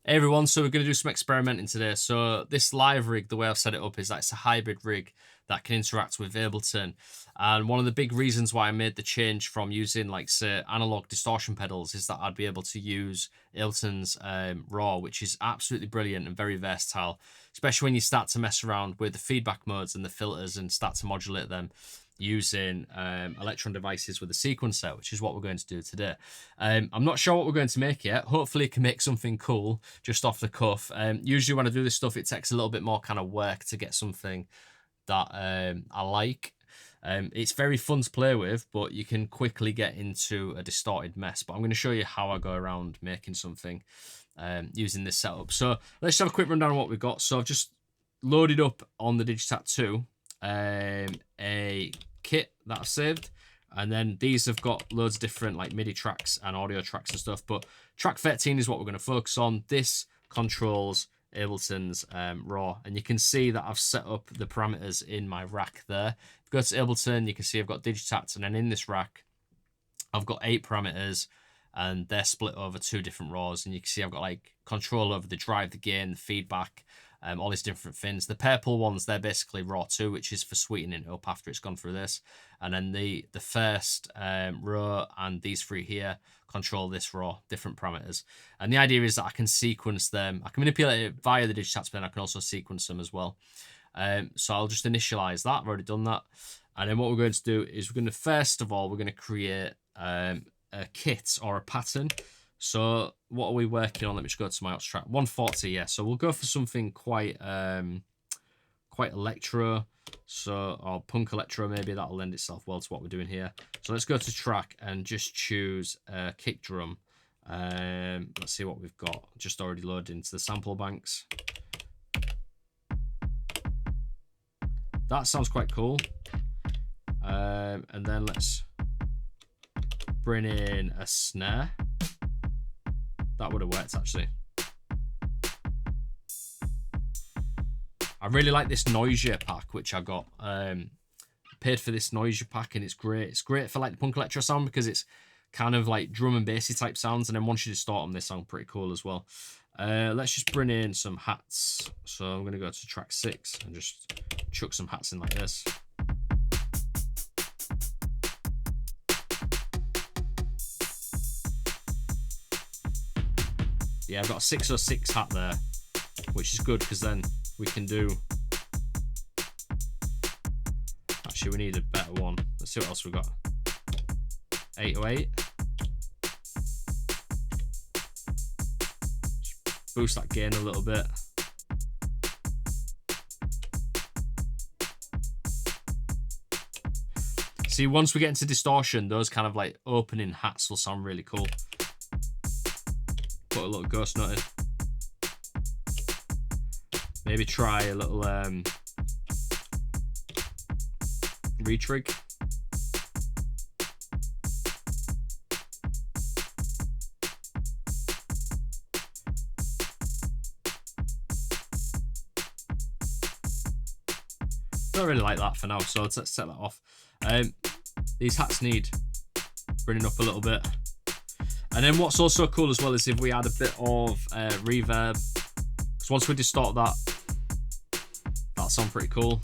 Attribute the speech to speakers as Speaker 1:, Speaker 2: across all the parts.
Speaker 1: Hey everyone, so we're going to do some experimenting today. So this live rig, the way I've set it up is that it's a hybrid rig that can interact with Ableton. And one of the big reasons why I made the change from using like say analog distortion pedals is that I'd be able to use Ableton's RAW, which is absolutely brilliant and very versatile, especially when you start to mess around with the feedback modes and the filters and start to modulate them using Electron devices with a sequencer, which is what we're going to do today. I'm not sure what we're going to make yet. Hopefully it can make something cool just off the cuff. Usually when I do this stuff, it takes a little bit more kind of work to get something that I like. It's very fun to play with, but you can quickly get into a distorted mess. But I'm going to show you how I go around making something using this setup. So let's just have a quick rundown on what we've got. So I've just loaded up on the Digitakt 2 a kit that I've saved, and then these have got loads of different like MIDI tracks and audio tracks and stuff, but track 13 is what we're going to focus on. This controls Ableton's RAW, and you can see that I've set up the parameters in my rack there. If you go to Ableton, you can see I've got Digitakt, and then in this rack I've got 8 parameters, and they're split over 2 different RAWs, and you can see I've got like control over the drive, the gain, the feedback, all these different things. The purple ones, they're basically RAW 2, which is for sweetening it up after it's gone through this. And then the first row and these 3 here control this RAW, different parameters. And the idea is that I can sequence them. I can manipulate it via the Digitakt, but then I can also sequence them as well. So I'll just initialize that. I've already done that. And then what we're going to do is we're going to, first of all, we're going to create a kit or a pattern. So what are we working on? Let me just go to my ops track. 140, yeah. So we'll go for something quite electro, or punk electro maybe. That'll lend itself well to what we're doing here. So let's go to track and just choose a kick drum. Let's see what we've got. Just already loaded into the sample banks. That sounds quite cool. And then let's bring in a snare. That would have worked actually. I really like this Noisier pack which I got. Paid for this Noisier pack and it's great. It's great for like the punk electro sound because it's kind of like drum and bassy type sounds, and then once you distort them they sound pretty cool as well. Let's just bring in some hats. So I'm going to go to track 6 and just chuck some hats in like this. Yeah, I've got a 606 hat there, which is good because then we can do... Actually, we need a better one. Let's see what else we've got. 808. Just boost that gain a little bit. See, once we get into distortion, those kind of like opening hats will sound really cool. Put a little ghost note in. Maybe try a little retrig. Don't really like that for now, so let's set that off. These hats need bringing up a little bit. And then what's also cool as well is if we add a bit of reverb, because once we distort that, that'll sound pretty cool.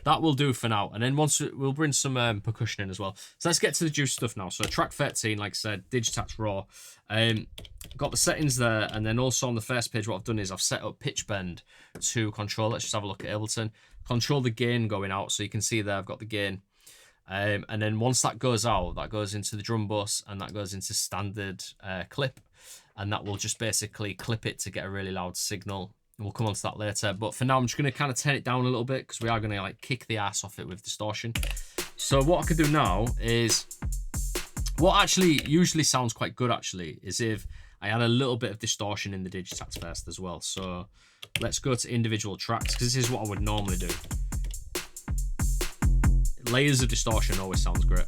Speaker 1: That will do for now. And then once we'll bring some percussion in as well. So let's get to the juice stuff now. So track 13, like I said, Digitakt RAW. Got the settings there, and then also on the first page what I've done is I've set up pitch bend to control. Let's just have a look at Ableton. Control the gain going out, so you can see there I've got the gain. And then once that goes out, that goes into the drum bus and that goes into standard clip, and that will just basically clip it to get a really loud signal. We'll come on to that later, but for now I'm just going to kind of turn it down a little bit because we are going to like kick the ass off it with distortion. So what I could do now is, what actually usually sounds quite good actually, is if I add a little bit of distortion in the Digitakt first as well. So let's go to individual tracks because this is what I would normally do. Layers of distortion always sounds great.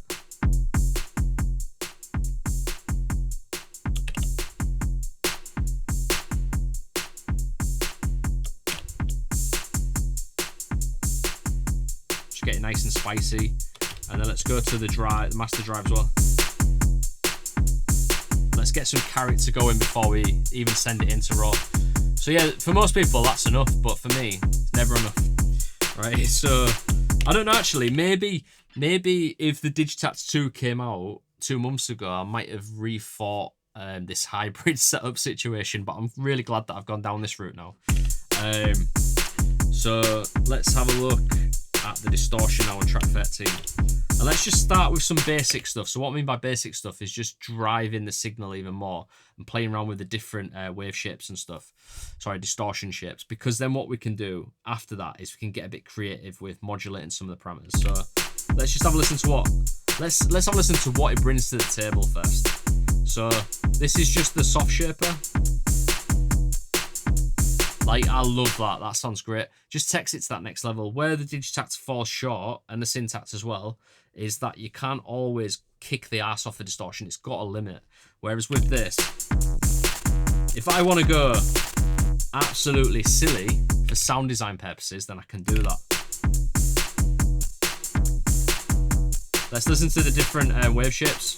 Speaker 1: Just get it nice and spicy. And then let's go to the master drive as well. Let's get some character going before we even send it into RAW. So yeah, for most people that's enough, but for me, it's never enough. Right, so I don't know actually, maybe if the Digitakt 2 came out 2 months ago, I might have rethought this hybrid setup situation, but I'm really glad that I've gone down this route now. So let's have a look at the distortion now on track 13. And let's just start with some basic stuff. So what I mean by basic stuff is just driving the signal even more and playing around with the different wave shapes and stuff. Sorry, distortion shapes. Because then what we can do after that is we can get a bit creative with modulating some of the parameters. So let's just have a listen to what let's have a listen to what it brings to the table first. So this is just the soft shaper. Like, I love that. That sounds great. Just takes it to that next level. Where the Digitakt falls short, and the Syntact as well, is that you can't always kick the ass off the distortion. It's got a limit. Whereas with this, if I want to go absolutely silly for sound design purposes, then I can do that. Let's listen to the different wave shapes.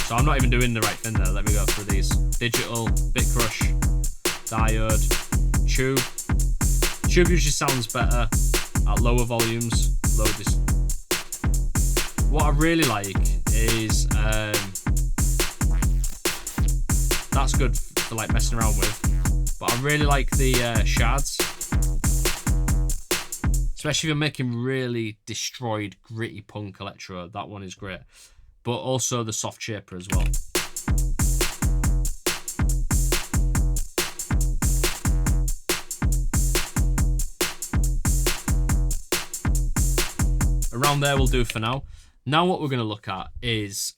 Speaker 1: So I'm not even doing the right thing there. Let me go through these. Digital, bit crush, diode, tube. Tube usually sounds better at lower volumes. What I really like is that's good for like messing around with. But I really like the shads, especially if you're making really destroyed, gritty punk electro. That one is great. But also the soft shaper as well. Around there we'll do for now. Now what we're going to look at is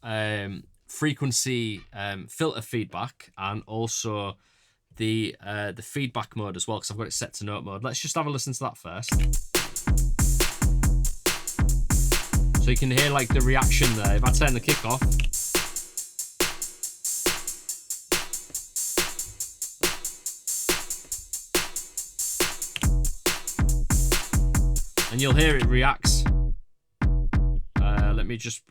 Speaker 1: frequency filter feedback, and also the feedback mode as well, because I've got it set to note mode. Let's just have a listen to that first. So you can hear like the reaction there. If I turn the kick off, and you'll hear it reacts. Let me just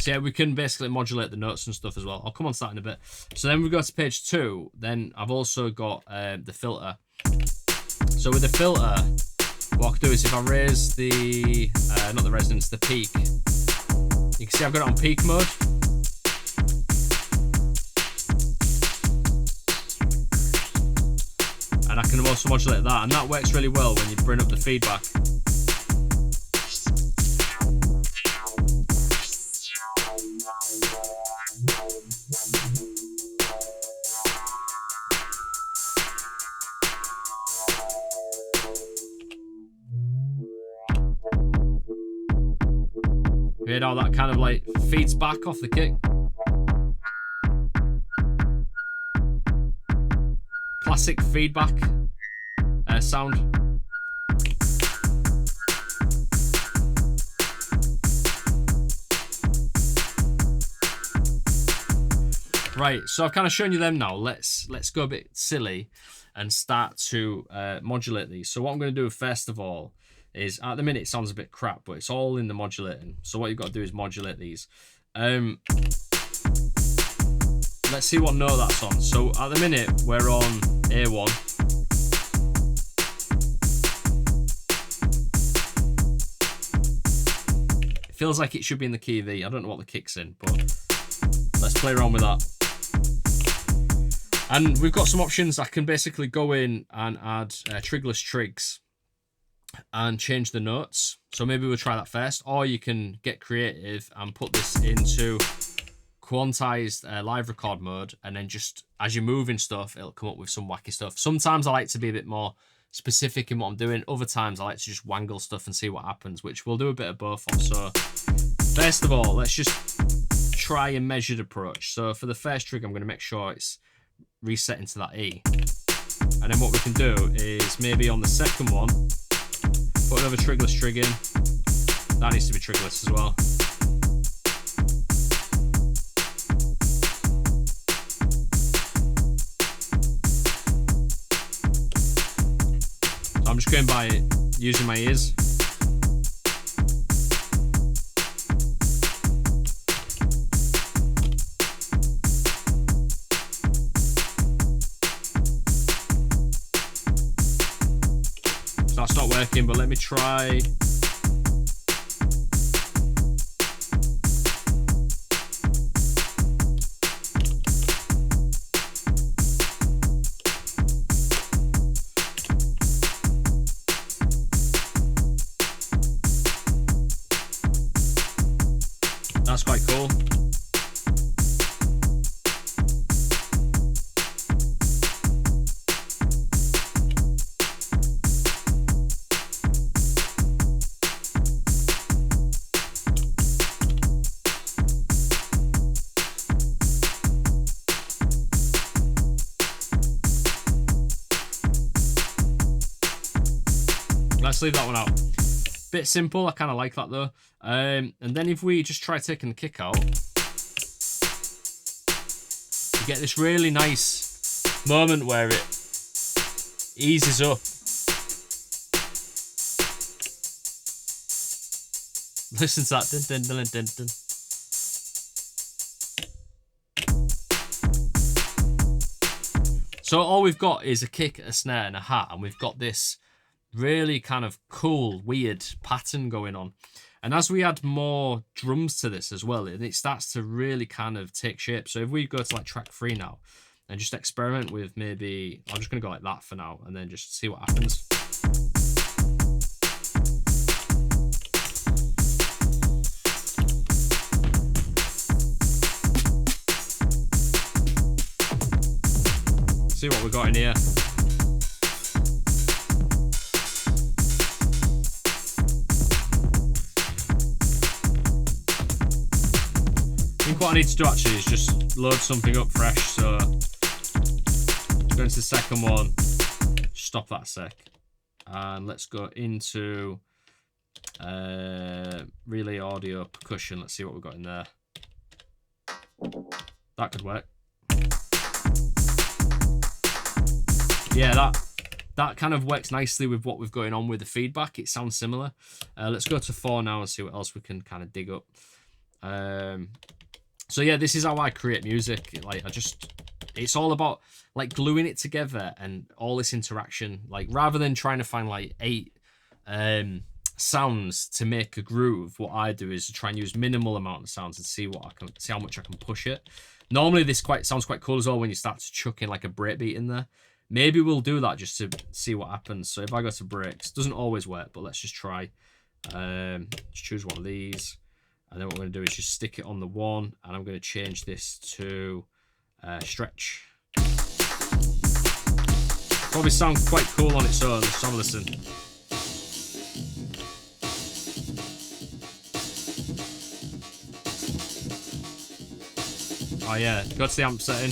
Speaker 1: yeah, we can basically modulate the notes and stuff as well. I'll come on to that in a bit. So then we go to page 2. Then I've also got the filter. So with the filter, what I can do is if I raise the, not the resonance, the peak, you can see I've got it on peak mode. And I can also modulate that. And that works really well when you bring up the feedback. You know, that kind of like feeds back off the kick. Classic feedback sound. Right, so I've kind of shown you them now. Let's go a bit silly and start to modulate these. So what I'm going to do first of all is, at the minute it sounds a bit crap, but it's all in the modulating. So what you've got to do is modulate these. Let's see what note that's on. So at the minute we're on A1. It feels like it should be in the key of E. I don't know what the kick's in, but let's play around with that. And we've got some options. I can basically go in and add trigless trigs and change the notes. So maybe we'll try that first, or you can get creative and put this into quantized live record mode, and then just as you're moving stuff, it'll come up with some wacky stuff. Sometimes I like to be a bit more specific in what I'm doing. Other times I like to just wangle stuff and see what happens, which we'll do a bit of both on. So first of all, let's just try a measured approach. So for the first trig, I'm going to make sure it's reset into that E. And then what we can do is maybe on the second one, put another trigless trig in. That needs to be trigless as well. So I'm just going by using my ears. That's not working, but let me try. That's quite cool. Let's leave that one out. Bit simple, I kind of like that though. And then if we just try taking the kick out, you get this really nice moment where it eases up. Listen to that. Dun, dun, dun, dun, dun. So all we've got is a kick, a snare, and a hat, and we've got this really kind of cool, weird pattern going on. And as we add more drums to this as well, it starts to really kind of take shape. So if we go to like track 3 now and just experiment with maybe, I'm just going to go like that for now and then just see what happens. See what we got in here. I think what I need to do actually is just load something up fresh. So go into the second one, stop that a sec, and let's go into relay audio percussion. Let's see what we've got in there. That could work. Yeah, that kind of works nicely with what we've going on with the feedback. It sounds similar. Let's go to 4 now and see what else we can kind of dig up. So yeah, this is how I create music. Like it's all about like gluing it together and all this interaction. Like rather than trying to find like 8 sounds to make a groove, what I do is to try and use minimal amount of sounds and see how much I can push it. Normally this sounds quite cool as well when you start to chuck in like a breakbeat in there. Maybe we'll do that just to see what happens. So if I go to breaks, doesn't always work, but let's just try. Just choose one of these. And then what we're going to do is just stick it on the 1. And I'm going to change this to stretch. Probably sound quite cool on its own. Let's have a listen. Oh yeah, go to the amp setting.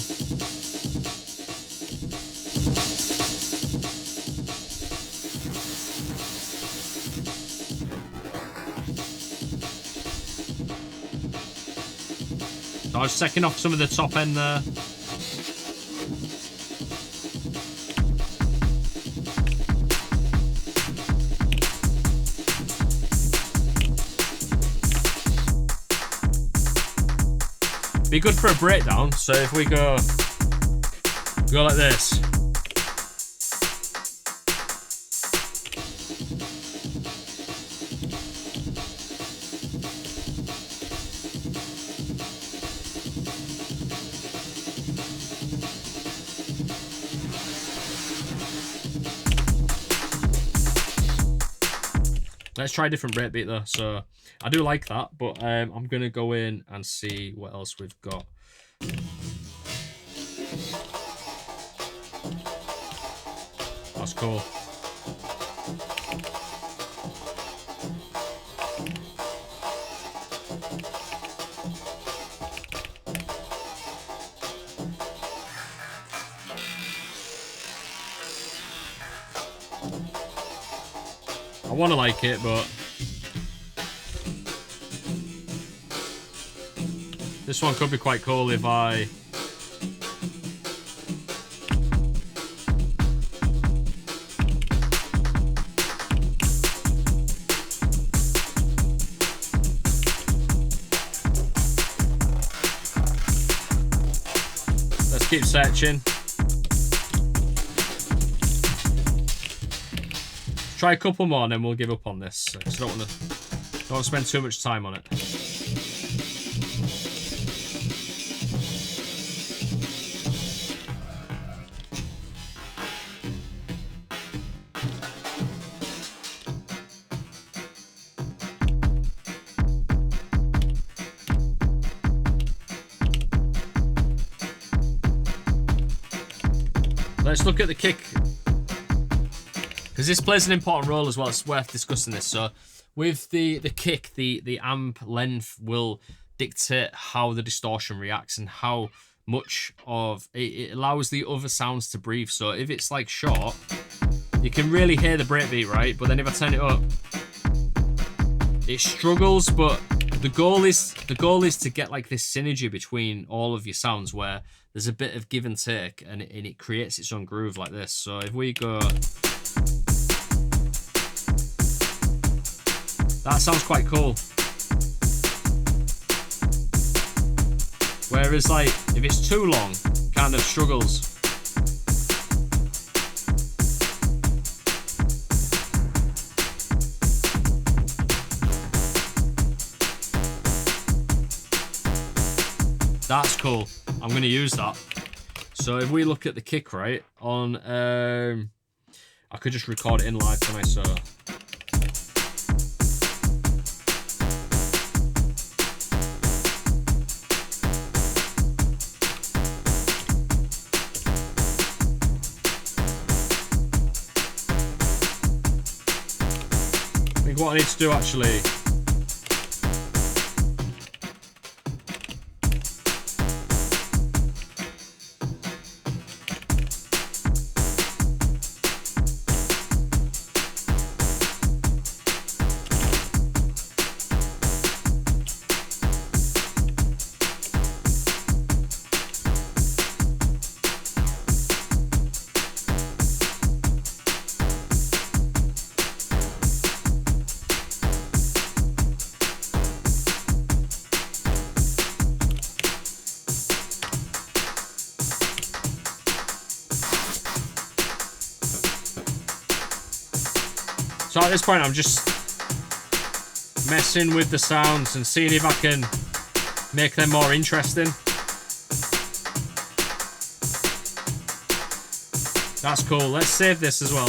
Speaker 1: I was checking off some of the top end there. Be good for a breakdown. So if we go like this. Let's try a different breakbeat though. So I do like that, but I'm gonna go in and see what else we've got. That's cool. want to like it, but this one could be quite cool if I... Let's keep searching. Try a couple more and then we'll give up on this. Because I don't want to spend too much time on it. Let's look at the kick, because this plays an important role as well. It's worth discussing this. So with the kick, the amp length will dictate how the distortion reacts and how much of it allows the other sounds to breathe. So if it's like short, you can really hear the breakbeat, right? But then if I turn it up, it struggles. But the goal is to get like this synergy between all of your sounds where there's a bit of give and take, and it creates its own groove like this. So if we go, that sounds quite cool. Whereas like if it's too long, kind of struggles. That's cool. I'm going to use that. So if we look at the kick, right, on, I could just record it in live, can I? So I think what I need to do actually, so at this point I'm just messing with the sounds and seeing if I can make them more interesting. That's cool. Let's save this as well.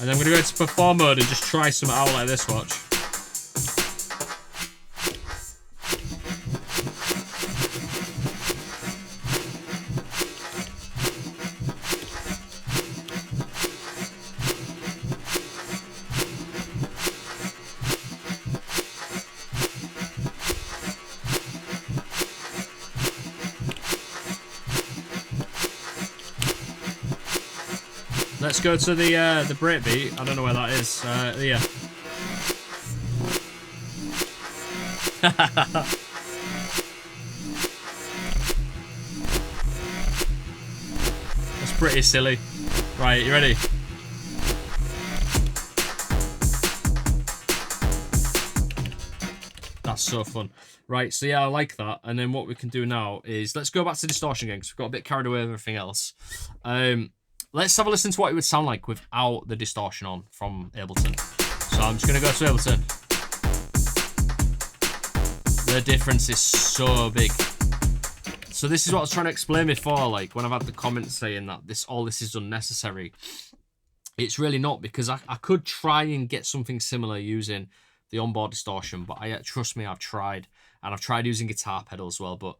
Speaker 1: And then I'm going to go into perform mode and just try something out like this, watch. Let's go to the breakbeat. I don't know where that is. Yeah. That's pretty silly. Right, you ready? That's so fun. Right, so yeah, I like that. And then what we can do now is let's go back to distortion again, because we've got a bit carried away with everything else. Let's have a listen to what it would sound like without the distortion on from Ableton. So I'm just going to go to Ableton. The difference is so big. So this is what I was trying to explain before, like when I've had the comments saying that all this is unnecessary. It's really not, because I could try and get something similar using the onboard distortion, but trust me, I've tried. And I've tried using guitar pedals as well, but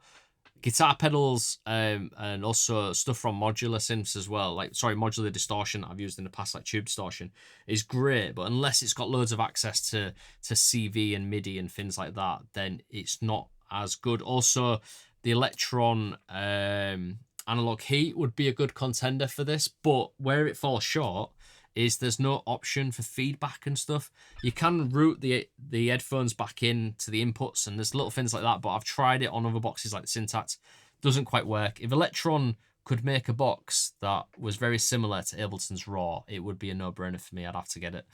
Speaker 1: guitar pedals and also stuff from modular synths as well, modular distortion that I've used in the past, like tube distortion, is great, but unless it's got loads of access to CV and Midi and things like that, then it's not as good. Also, the Electron analog heat would be a good contender for this, but where it falls short is there's no option for feedback and stuff. You can route the headphones back in to the inputs, and there's little things like that, but I've tried it on other boxes like the Digitakt. Doesn't quite work. If Electron could make a box that was very similar to Ableton's Raw, it would be a no-brainer for me. I'd have to get it.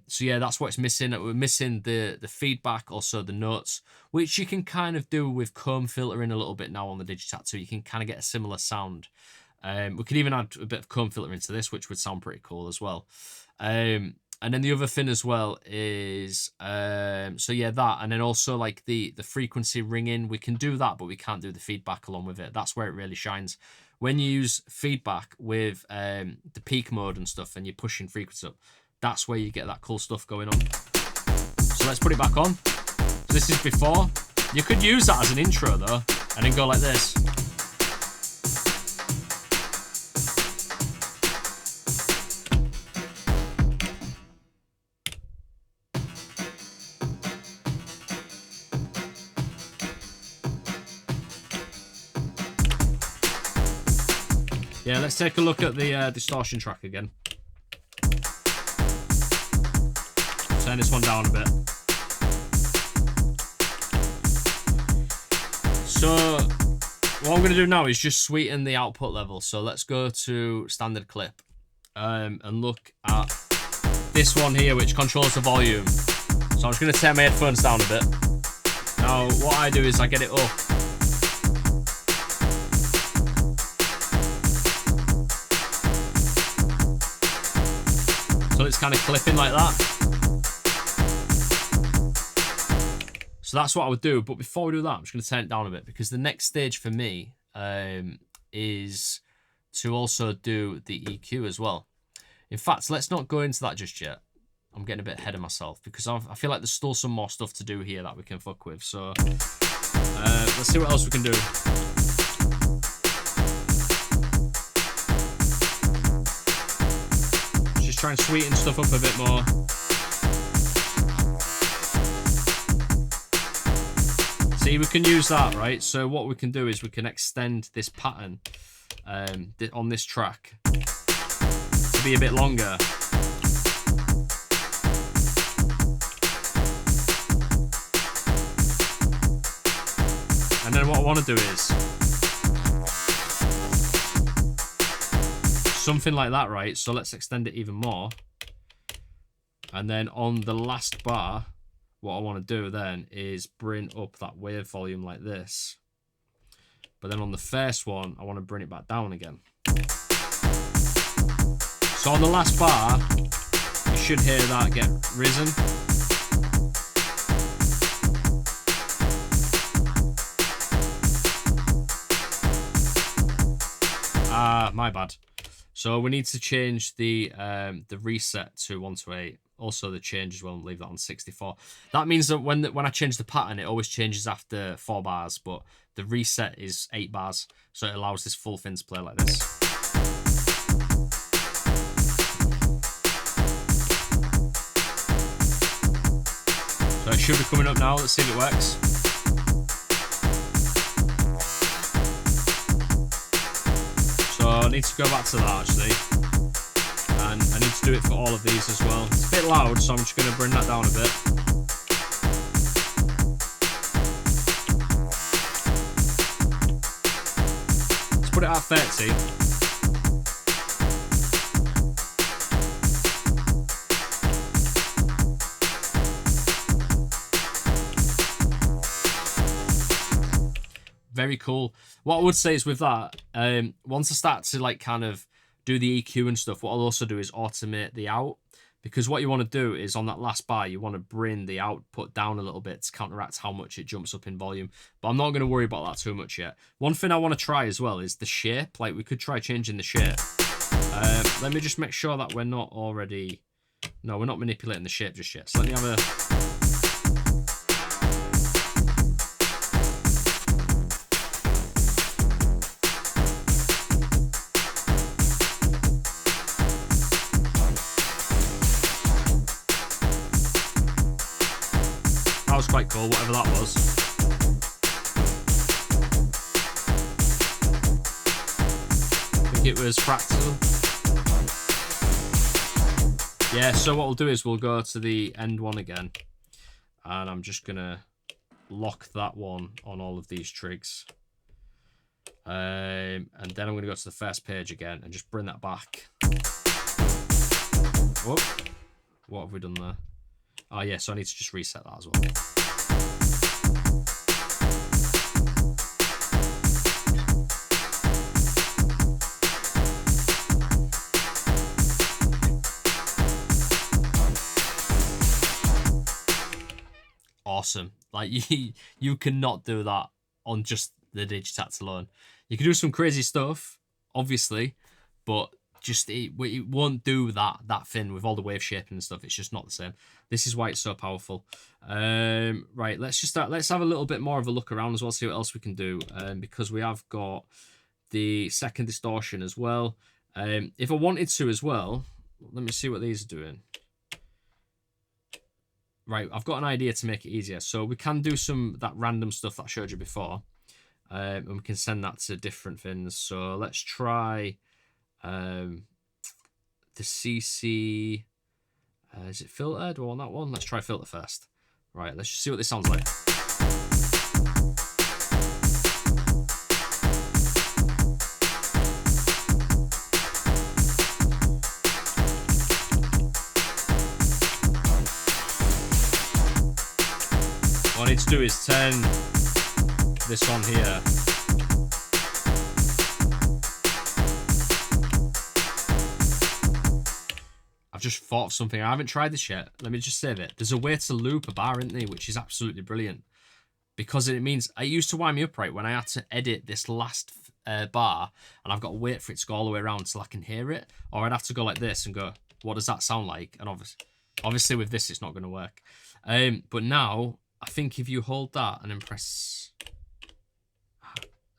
Speaker 1: So yeah, that's what's missing. We're missing the feedback, also the notes, which you can kind of do with comb filtering a little bit now on the Digitakt, so you can kind of get a similar sound. We could even add a bit of comb filter into this, which would sound pretty cool as well. And then the other thing as well is, so yeah, that, and then also like the frequency ringing, we can do that, but we can't do the feedback along with it. That's where it really shines. When you use feedback with the peak mode and stuff, and you're pushing frequency up, that's where you get that cool stuff going on. So let's put it back on. So this is before. You could use that as an intro though, and then go like this. Yeah, let's take a look at the distortion track again. Turn this one down a bit. So what I'm going to do now is just sweeten the output level. So let's go to standard clip and look at this one here, which controls the volume. So I'm just going to turn my headphones down a bit. Now what I do is I get it up. So it's kind of clipping like that. So that's what I would do. But before we do that, I'm just going to turn it down a bit, because the next stage for me is to also do the EQ as well. In fact, let's not go into that just yet. I'm getting a bit ahead of myself, because I feel like there's still some more stuff to do here that we can fuck with. So let's see what else we can do. Try and sweeten stuff up a bit more. See, we can use that, right? So what we can do is we can extend this pattern on this track to be a bit longer. And then what I want to do is something like that, right? So let's extend it even more. And then on the last bar, what I want to do then is bring up that wave volume like this. But then on the first one, I want to bring it back down again. So on the last bar, you should hear that get risen. My bad. So we need to change the reset to 1 to 8. Also the change as well, and leave that on 64. That means that when I change the pattern, it always changes after 4 bars, but the reset is 8 bars. So it allows this full thing to play like this. So it should be coming up now. Let's see if it works. So I need to go back to that actually, and I need to do it for all of these as well. It's a bit loud, so I'm just going to bring that down a bit. Let's put it at 30. Very cool. What I would say is with that, once I start to like kind of do the EQ and stuff, what I'll also do is automate the out, because what you want to do is on that last bar, you want to bring the output down a little bit to counteract how much it jumps up in volume. But I'm not going to worry about that too much yet. One thing I want to try as well is the shape. Like we could try changing the shape. Let me just make sure that we're not already... No, we're not manipulating the shape just yet. So let me have a... That was quite cool, whatever that was. I think it was fractal. Yeah, so what we'll do is we'll go to the end one again, and I'm just gonna lock that one on all of these trigs. And then I'm gonna go to the first page again and just bring that back. Oh, what have we done there? Oh yeah, so I need to just reset that as well. Awesome. Like you cannot do that on just the Digitakt alone. You can do some crazy stuff, obviously, but just it won't do that thin with all the wave shaping and stuff. It's just not the same. This is why it's so powerful. Right, let's have a little bit more of a look around as well, see what else we can do. Because we have got the second distortion as well. If I wanted to as well, let me see what these are doing. Right, I've got an idea to make it easier. So we can do that random stuff that I showed you before. And we can send that to different things. So let's try the CC. Is it filtered or on that one? Let's try filter first. Right, let's just see what this sounds like. What I need to do is turn this on here. I've just thought of something. I haven't tried this yet. Let me just save it. There's a way to loop a bar, isn't there? Which is absolutely brilliant. Because it means, it used to wind me up, right, when I had to edit this last bar, and I've got to wait for it to go all the way around till I can hear it. Or I'd have to go like this and go, what does that sound like? And obviously with this, it's not going to work. But now, I think if you hold that and then press...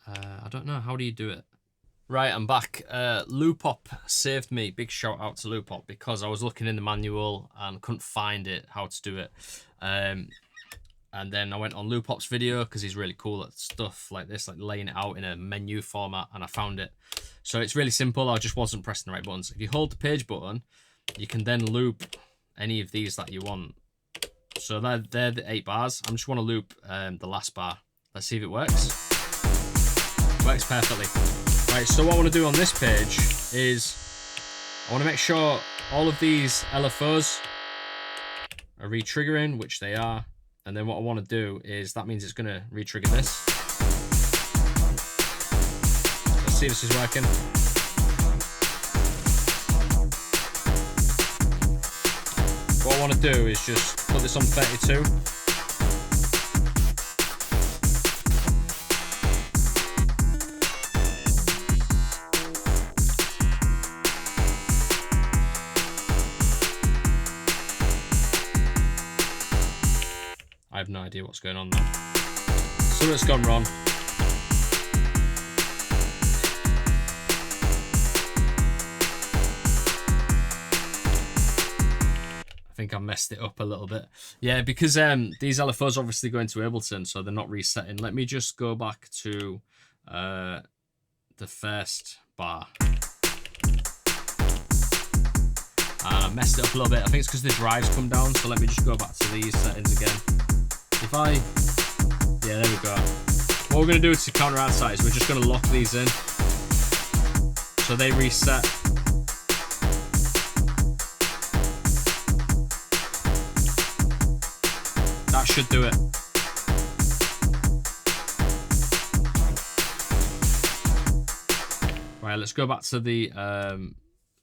Speaker 1: I don't know, how do you do it? Right, I'm back. Loopop saved me. Big shout out to Loopop, because I was looking in the manual and couldn't find it, how to do it. And then I went on Loopop's video because he's really cool at stuff like this, like laying it out in a menu format, and I found it. So it's really simple. I just wasn't pressing the right buttons. If you hold the page button, you can then loop any of these that you want. So they're the 8 bars. I just want to loop the last bar. Let's see if it works. Works perfectly. Right, so what I want to do on this page is I want to make sure all of these LFOs are re-triggering, which they are. And then what I want to do is, that means it's going to re-trigger this. Let's see if this is working. What I want to do is just put this on 32. I have no idea what's going on there. Something's gone wrong. I think I messed it up a little bit. Yeah, because these LFOs obviously go into Ableton, so they're not resetting. Let me just go back to the first bar. And I messed it up a little bit. I think it's because the drives come down, so let me just go back to these settings again. Yeah, there we go. What we're going to do to counteract that is we're just going to lock these in so they reset. That should do it. Right, let's go back to the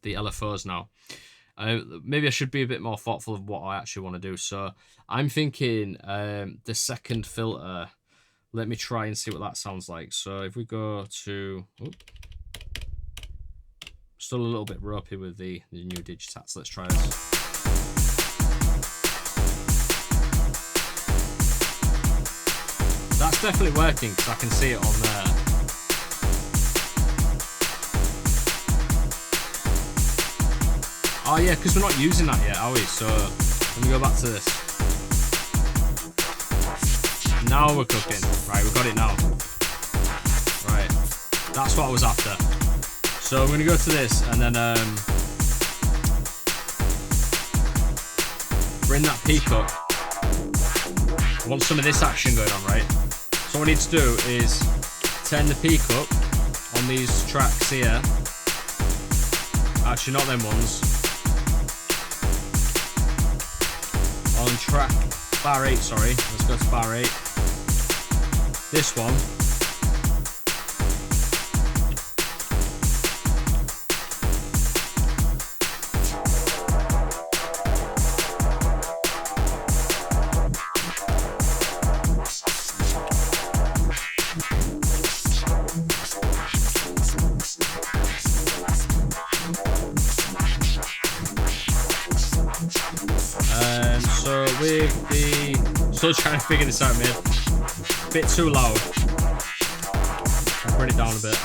Speaker 1: LFOs now. Maybe I should be a bit more thoughtful of what I actually want to do. So I'm thinking the second filter, let me try and see what that sounds like. So if we go to, still a little bit ropey with the new Digitakt, so let's try this. That's definitely working because I can see it on there. Oh yeah, because we're not using that yet, are we? So let me go back to this. Now we're cooking. Right, we've got it now. Right, that's what I was after. So I'm going to go to this and then bring that peak up. I want some of this action going on, right? So what I need to do is turn the peak up on these tracks here. Actually, not them ones. On track bar 8, sorry. Let's go to bar 8. This one. So with the, still trying to figure this out, man. Bit too loud. I'll bring it down a bit.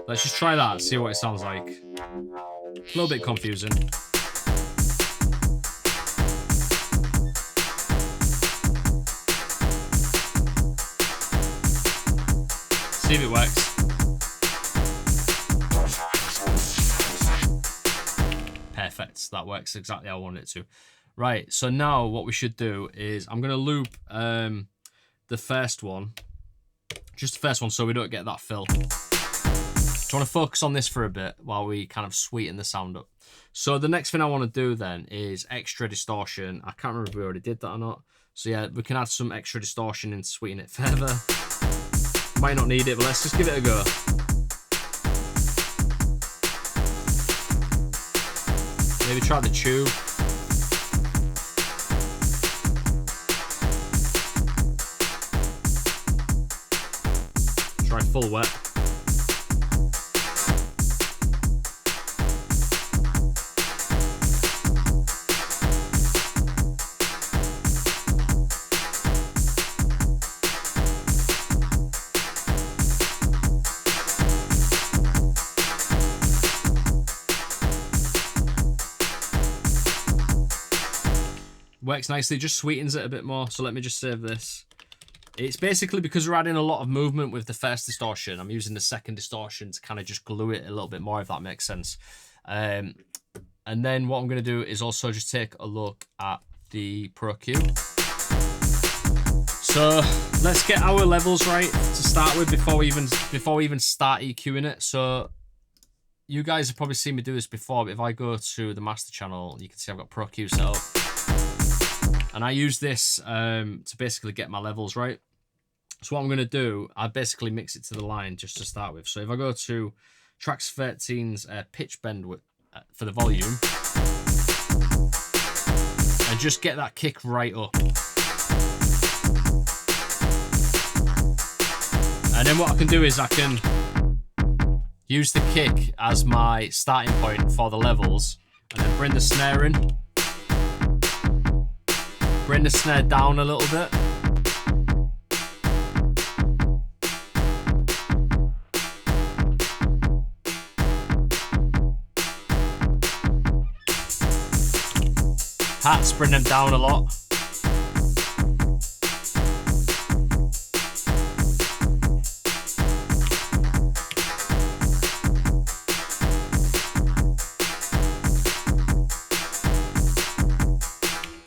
Speaker 1: Let's just try that, see what it sounds like. A little bit confusing. See if it works. Perfect, that works exactly how I want it to. Right, so now what we should do is I'm going to loop the first one. Just the first one so we don't get that fill. So I want to focus on this for a bit while we kind of sweeten the sound up. So the next thing I want to do then is extra distortion. I can't remember if we already did that or not. So yeah, we can add some extra distortion and sweeten it further. Might not need it, but let's just give it a go. Maybe try the tube. Try full wet. Works nicely, just sweetens it a bit more. So let me just save this. It's basically because we're adding a lot of movement with the first distortion. I'm using the second distortion to kind of just glue it a little bit more, if that makes sense. And then what I'm going to do is also just take a look at the Pro Q. So let's get our levels right to start with before we even start EQing it. So you guys have probably seen me do this before, but if I go to the master channel, you can see I've got Pro Q set up. And I use this to basically get my levels right. So what I'm going to do, I basically mix it to the line just to start with. So if I go to Tracks 13's pitch bend for the volume, and just get that kick right up. And then what I can do is I can use the kick as my starting point for the levels, and then bring the snare in. Bring the snare down a little bit. Hats, bring them down a lot.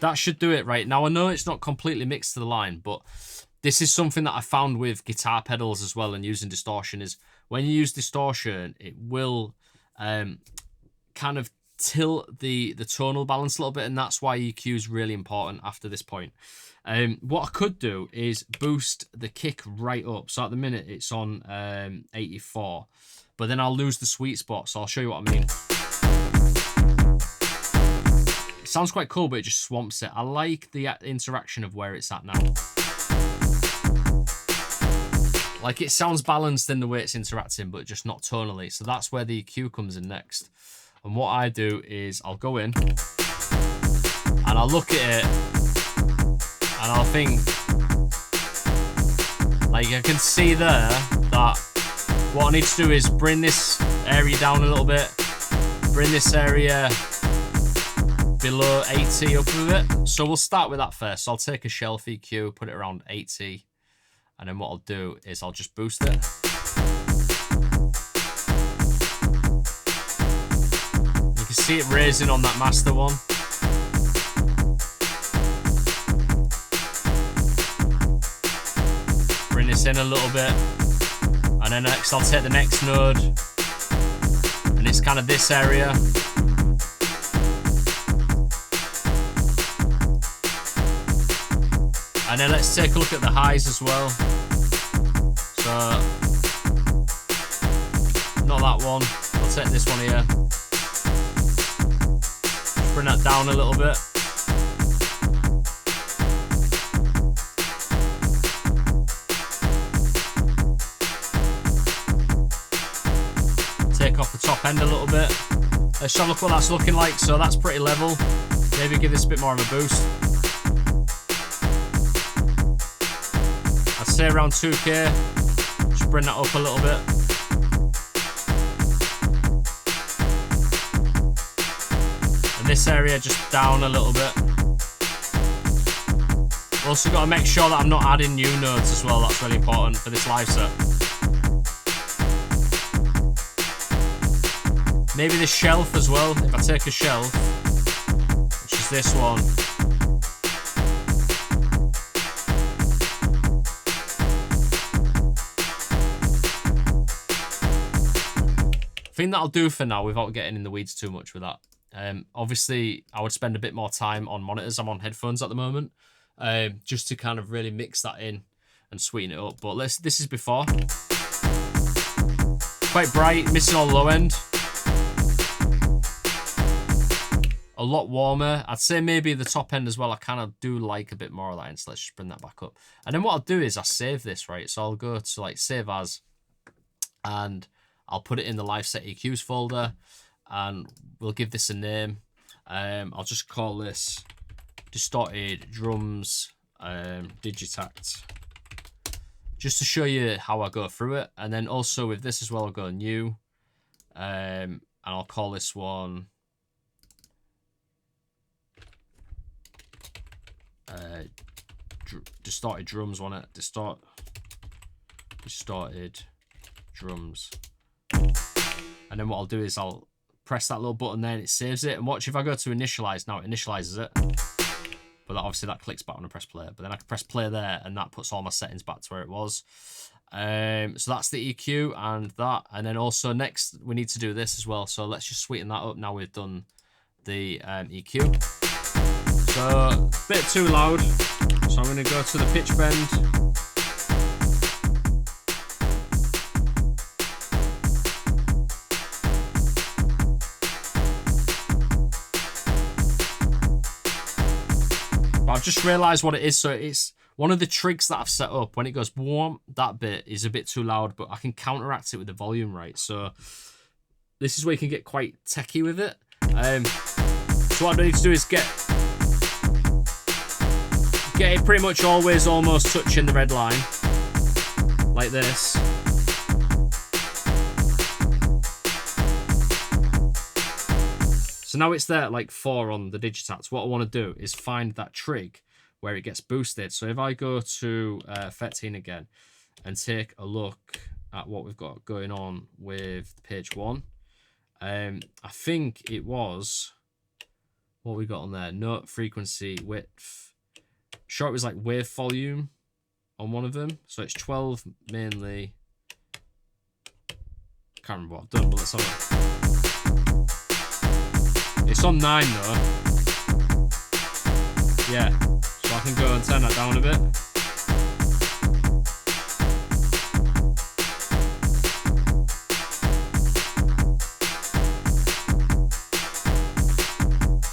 Speaker 1: That should do it right. Now I know it's not completely mixed to the line, but this is something that I found with guitar pedals as well and using distortion is when you use distortion, it will kind of tilt the tonal balance a little bit, and that's why EQ is really important after this point. What I could do is boost the kick right up. So at the minute it's on 84, but then I'll lose the sweet spot. So I'll show you what I mean. Sounds quite cool, but it just swamps it. I like the interaction of where it's at now. Like, it sounds balanced in the way it's interacting, but just not tonally. So that's where the EQ comes in next. And what I do is I'll go in and I'll look at it and I'll think, like, I can see there that what I need to do is bring this area down a little bit, bring this area below 80 up with it. So we'll start with that first. So I'll take a shelf EQ, put it around 80, And then what I'll do is I'll just boost it. You can see it raising on that master one. Bring this in a little bit. And then next I'll take the next node. And it's kind of this area. And then let's take a look at the highs as well. So, not that one. I'll take this one here. Just bring that down a little bit. Take off the top end a little bit. Let's have a look what that's looking like. So that's pretty level. Maybe give this a bit more of a boost. I'd say around 2K. Just bring that up a little bit. And this area just down a little bit. Also got to make sure that I'm not adding new nodes as well. That's really important for this live set. Maybe the shelf as well. If I take a shelf, which is this one. I think that'll do for now without getting in the weeds too much with that. Obviously, I would spend a bit more time on monitors. I'm on headphones at the moment, just to kind of really mix that in and sweeten it up. But this is before. Quite bright, missing all the low end. A lot warmer. I'd say maybe the top end as well. I kind of do like a bit more of that, so let's just bring that back up. And then what I'll do is I save this, right? So I'll go to like save as, and I'll put it in the live set EQs folder, and we'll give this a name. I'll just call this Distorted Drums Digitakt, just to show you how I go through it. And then also with this as well, I'll go new, and I'll call this one Distorted Drums, want it? Distorted Drums. And then what I'll do is I'll press that little button there and it saves it. And watch, if I go to initialize now, it initializes it. But obviously that clicks back when I press play. But then I can press play there and that puts all my settings back to where it was. So that's the EQ and that. And then also next we need to do this as well. So let's just sweeten that up now we've done the EQ. So a bit too loud. So I'm going to go to the pitch bend. I've just realised what it is. So it's one of the trigs that I've set up. When it goes warm, that bit is a bit too loud, but I can counteract it with the volume, right? So this is where you can get quite techie with it. So what I need to do is get it pretty much always almost touching the red line, like this. So now it's there at like 4 on the Digitakt. What I want to do is find that trig where it gets boosted. So if I go to Effecting again and take a look at what we've got going on with page 1, I think it was, what we got on there, note frequency, width. Sure, it was like wave volume on one of them. So it's 12 mainly. Can't remember what I've done, but let's have it. It's on 9 though. Yeah, so I can go and turn that down a bit.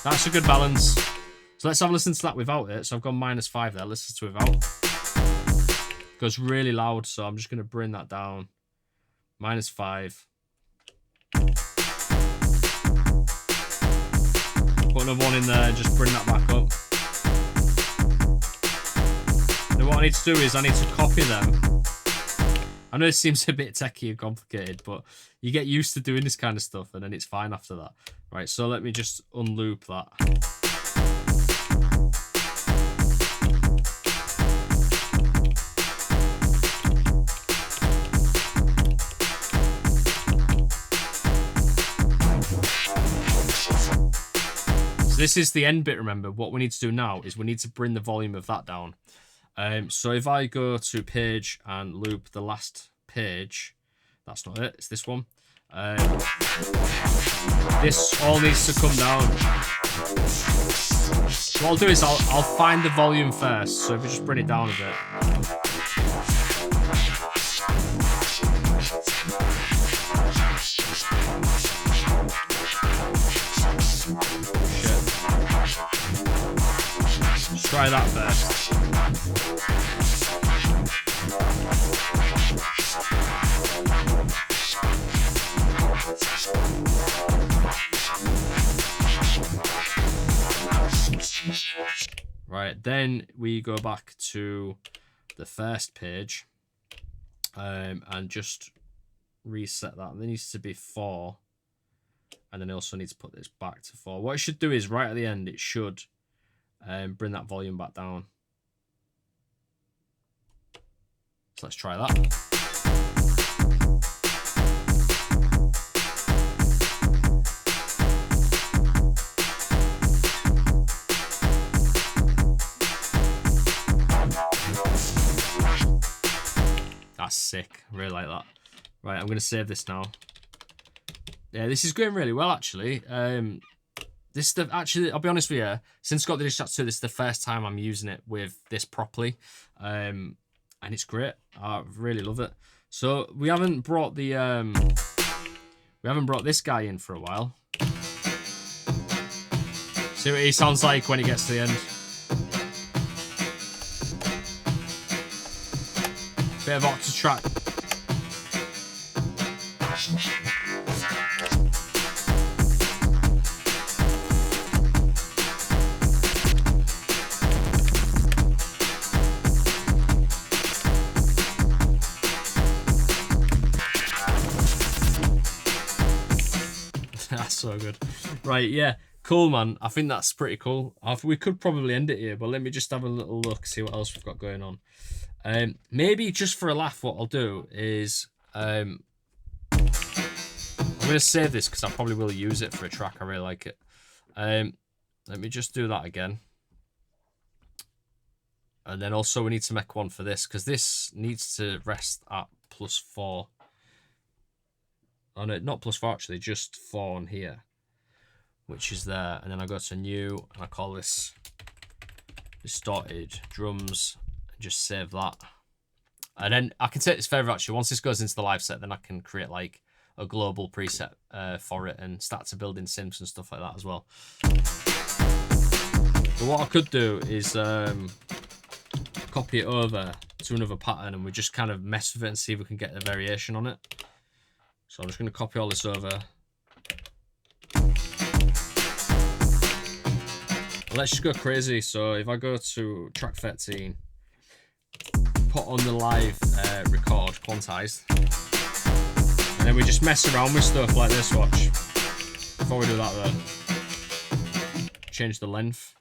Speaker 1: That's a good balance. So let's have a listen to that without it. So I've gone -5 there. Listen to it without. It goes really loud, so I'm just going to bring that down. -5. Put another one in there, just bring that back up. Now what I need to do is I need to copy them. I know it seems a bit techie and complicated, but you get used to doing this kind of stuff and then it's fine after that. Right, so let me just unloop that. So this is the end bit, remember. What we need to do now is we need to bring the volume of that down. So if I go to page and loop the last page, that's not it, it's this one. This all needs to come down. So what I'll do is I'll find the volume first. So if we just bring it down a bit. Let's try that first. Right, then we go back to the first page and just reset that. There needs to be 4, and then I also need to put this back to 4. What it should do is right at the end, it should bring that volume back down. So let's try that. That's sick. I really like that. Right, I'm going to save this now. Yeah, this is going really well, actually. Actually, I'll be honest with you, since I got the Digitakt 2, this is the first time I'm using it with this properly. And it's great. I really love it. So we haven't brought the this guy in for a while. See what he sounds like when he gets to the end. Bit of octa track. That's so good. Right, yeah. Cool, man. I think that's pretty cool. We could probably end it here, but let me just have a little look, see what else we've got going on. Maybe just for a laugh, what I'll do is I'm going to save this because I probably will use it for a track. I really like it. Let me just do that again. And then also we need to make one for this because this needs to rest at +4. Oh no, not +4 actually, just 4 on here, which is there. And then I go to new and I call this distorted drums. Just save that, and then I can take this further actually. Once this goes into the live set, then I can create like a global preset for it and start to build in synths and stuff like that as well. But what I could do is copy it over to another pattern and we just kind of mess with it and see if we can get a variation on it. So I'm just going to copy all this over. Let's just go crazy. So if I go to track 13, put on the live record quantized, and then we just mess around with stuff like this. Watch. Before we do that though, change the length.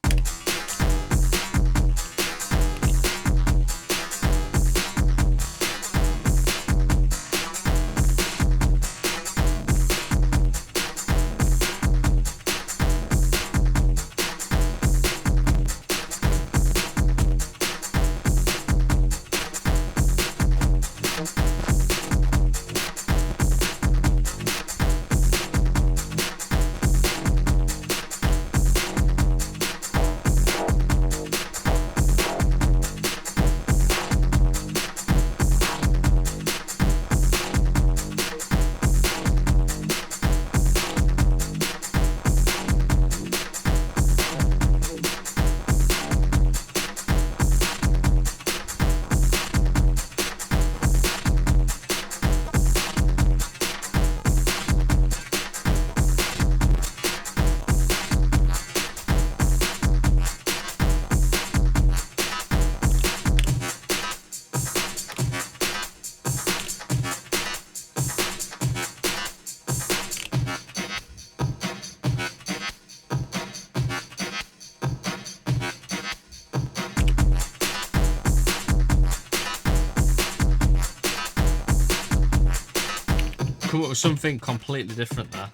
Speaker 1: Come up with something completely different there.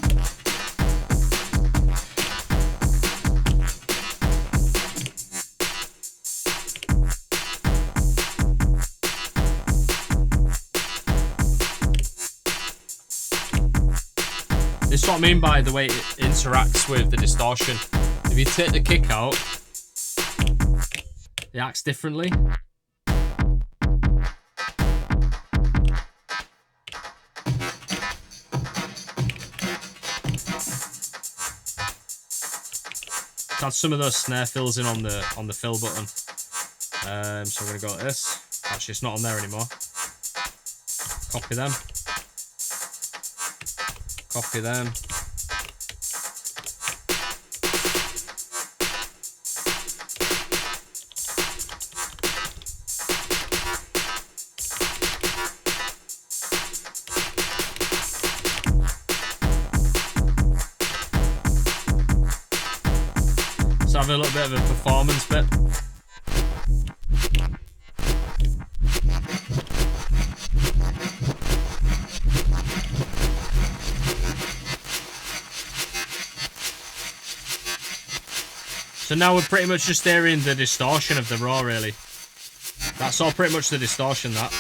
Speaker 1: This is what I mean by the way it interacts with the distortion. If you take the kick out, it acts differently. Let's add some of those snare fills in on the fill button. So I'm gonna go like this. Actually, it's not on there anymore. Copy them. Copy them. Let's have a little bit of a performance bit. So now we're pretty much just hearing the distortion of the raw, really. That's all pretty much the distortion, that.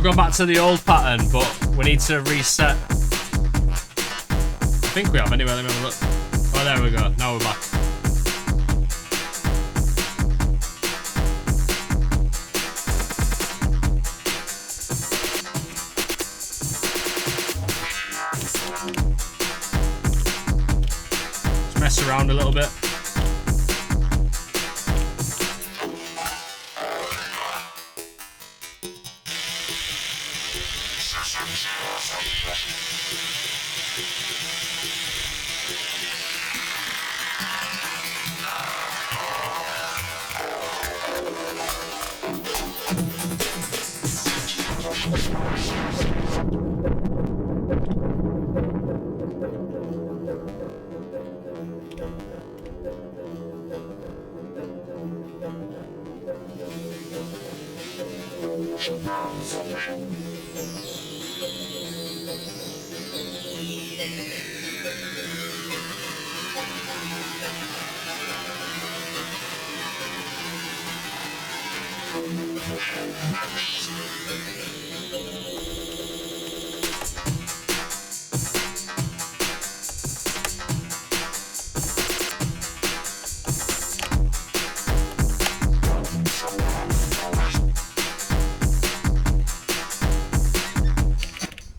Speaker 1: Go back to the old pattern, but we need to reset. I think we have anyway. Let me have a look. Oh, there we go. Now we're back. Let's mess around a little bit.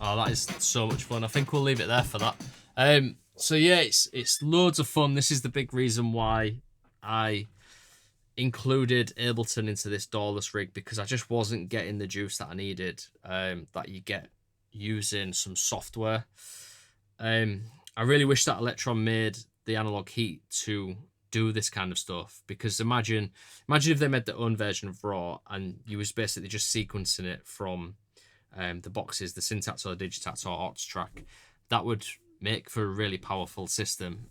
Speaker 1: Oh, that is so much fun. I think we'll leave it there for that. So yeah, it's loads of fun. This is the big reason why I included Ableton into this doorless rig, because I just wasn't getting the juice that I needed, that you get using some software. I really wish that Electron made the analog heat to do this kind of stuff, because imagine if they made their own version of Raw and you was basically just sequencing it from the boxes, the Syntax or the Digitakt or Aux track. That would make for a really powerful system.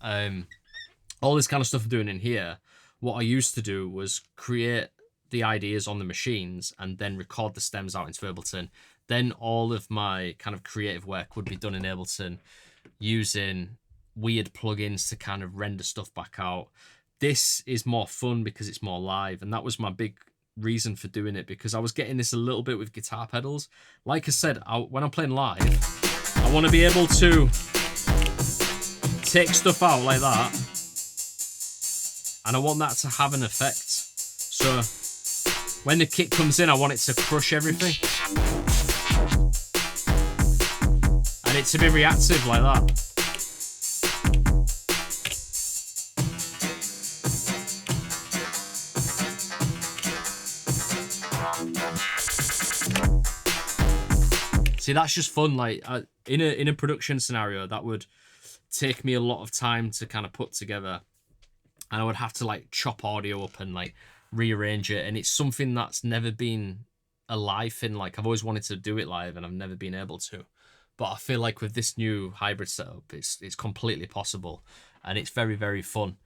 Speaker 1: All this kind of stuff I'm doing in here, what I used to do was create the ideas on the machines and then record the stems out into Ableton. Then all of my kind of creative work would be done in Ableton using weird plugins to kind of render stuff back out. This is more fun because it's more live, and that was my big reason for doing it, because I was getting this a little bit with guitar pedals. Like I said, when I'm playing live, I want to be able to take stuff out like that, and I want that to have an effect. So when the kick comes in, I want it to crush everything, and it to be reactive like that. See, that's just fun. Like in a production scenario, that would take me a lot of time to kind of put together, and I would have to like chop audio up and like rearrange it, and it's something that's never been a live thing. Like I've always wanted to do it live and I've never been able to. But I feel like with this new hybrid setup, it's completely possible, and it's very, very fun.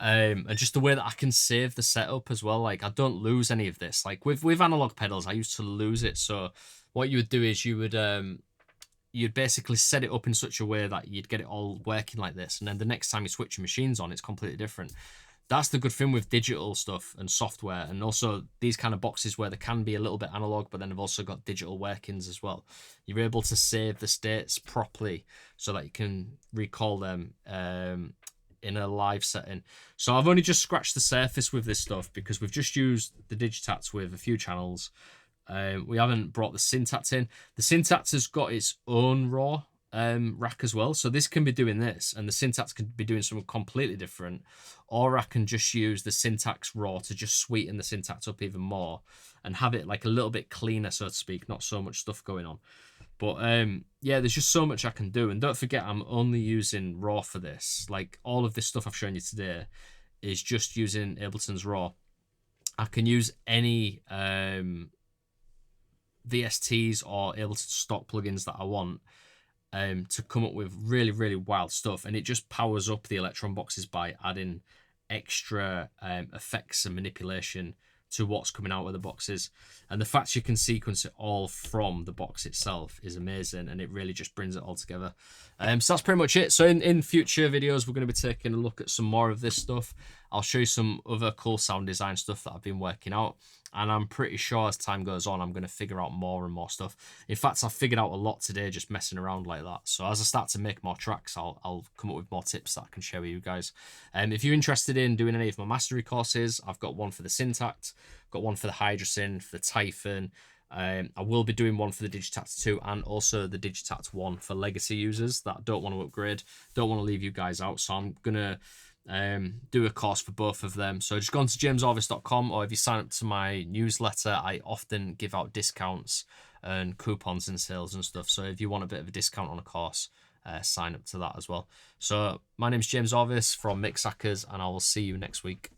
Speaker 1: And just the way that I can save the setup as well. Like I don't lose any of this. Like with analog pedals, I used to lose it. So what you would do is you'd basically set it up in such a way that you'd get it all working like this, and then the next time you switch your machines on, it's completely different. That's the good thing with digital stuff and software, and also these kind of boxes where they can be a little bit analog, but then they've also got digital workings as well. You're able to save the states properly so that you can recall them in a live setting. So I've only just scratched the surface with this stuff because we've just used the Digitakt with a few channels. We haven't brought the Syntakt in. The Syntakt has got its own raw rack as well, so this can be doing this, and the Syntakt can be doing something completely different, or I can just use the Syntakt raw to just sweeten the Syntakt up even more and have it like a little bit cleaner, so to speak, not so much stuff going on. But yeah, there's just so much I can do, and don't forget I'm only using raw for this. Like all of this stuff I've shown you today is just using Ableton's raw. I can use any VSTs or Ableton stock plugins that I want to come up with really, really wild stuff, and it just powers up the Electron boxes by adding extra effects and manipulation to what's coming out of the boxes. And the fact you can sequence it all from the box itself is amazing, and it really just brings it all together. So that's pretty much it. So in future videos, we're going to be taking a look at some more of this stuff. I'll show you some other cool sound design stuff that I've been working out, and I'm pretty sure as time goes on, I'm going to figure out more and more stuff. In fact, I've figured out a lot today just messing around like that. So as I start to make more tracks, I'll come up with more tips that I can share with you guys. If you're interested in doing any of my mastery courses, I've got one for the Syntakt, got one for the Hydrosyn, for the Typhon. I will be doing one for the Digitakt 2 and also the Digitakt 1 for legacy users that don't want to upgrade, don't want to leave you guys out. So I'm going to do a course for both of them. So just go on to jamesorvis.com, or if you sign up to my newsletter, I often give out discounts and coupons and sales and stuff. So if you want a bit of a discount on a course, sign up to that as well. So my name's James Orvis from Mix Hackers, and I will see you next week.